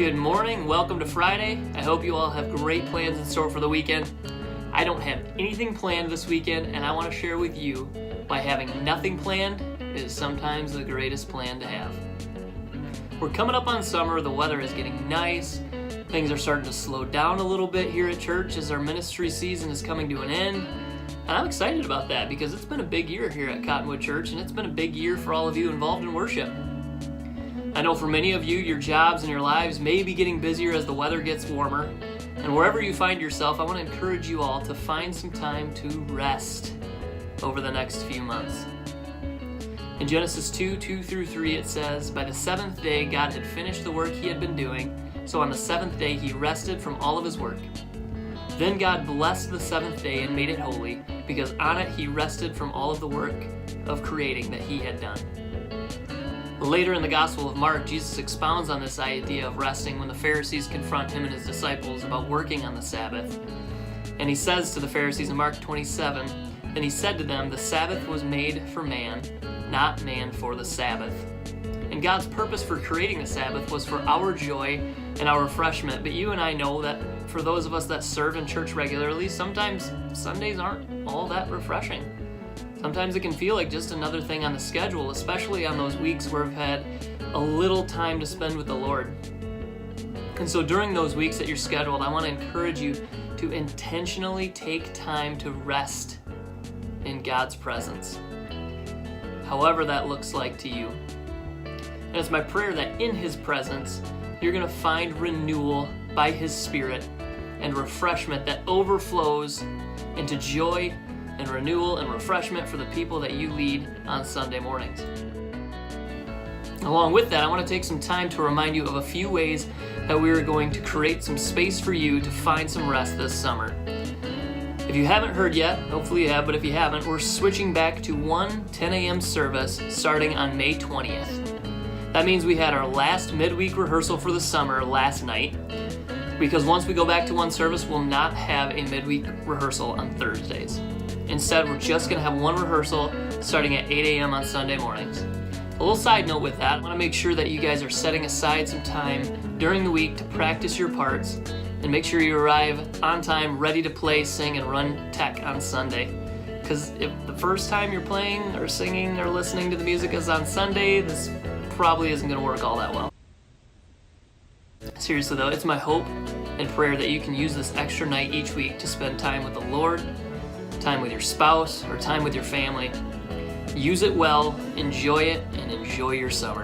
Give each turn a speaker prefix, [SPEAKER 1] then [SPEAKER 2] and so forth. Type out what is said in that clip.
[SPEAKER 1] Good morning, welcome to Friday. I hope you all have great plans in store for the weekend. I don't have anything planned this weekend, and I want to share with you why having nothing planned is sometimes the greatest plan to have. We're coming up on summer, the weather is getting nice, things are starting to slow down a little bit here at church as our ministry season is coming to an end. And I'm excited about that because it's been a big year here at Cottonwood Church, and it's been a big year for all of you involved in worship. I know for many of you, your jobs and your lives may be getting busier as the weather gets warmer. And wherever you find yourself, I want to encourage you all to find some time to rest over the next few months. In Genesis 2:2-3, it says, "By the seventh day God had finished the work he had been doing, so on the seventh day he rested from all of his work. Then God blessed the seventh day and made it holy, because on it he rested from all of the work of creating that he had done." Later in the Gospel of Mark, Jesus expounds on this idea of resting when the Pharisees confront him and his disciples about working on the Sabbath. And he says to the Pharisees in Mark 27, "Then he said to them, the Sabbath was made for man, not man for the Sabbath." And God's purpose for creating the Sabbath was for our joy and our refreshment. But you and I know that for those of us that serve in church regularly, sometimes Sundays aren't all that refreshing. Sometimes it can feel like just another thing on the schedule, especially on those weeks where we've had a little time to spend with the Lord. And so during those weeks that you're scheduled, I want to encourage you to intentionally take time to rest in God's presence, however that looks like to you. And it's my prayer that in His presence, you're going to find renewal by His Spirit and refreshment that overflows into joy and renewal and refreshment for the people that you lead on Sunday mornings. Along with that, I want to take some time to remind you of a few ways that we are going to create some space for you to find some rest this summer. If you haven't heard yet, hopefully you have, but if you haven't, we're switching back to one 10 a.m. service starting on May 20th. That means we had our last midweek rehearsal for the summer last night, because once we go back to one service, we'll not have a midweek rehearsal on Thursdays. Instead, we're just going to have one rehearsal starting at 8 a.m. on Sunday mornings. A little side note with that, I want to make sure that you guys are setting aside some time during the week to practice your parts and make sure you arrive on time, ready to play, sing, and run tech on Sunday. Because if the first time you're playing or singing or listening to the music is on Sunday, this probably isn't going to work all that well. Seriously though, it's my hope and prayer that you can use this extra night each week to spend time with the Lord, time with your spouse, or time with your family. Use it well, enjoy it, and enjoy your summer.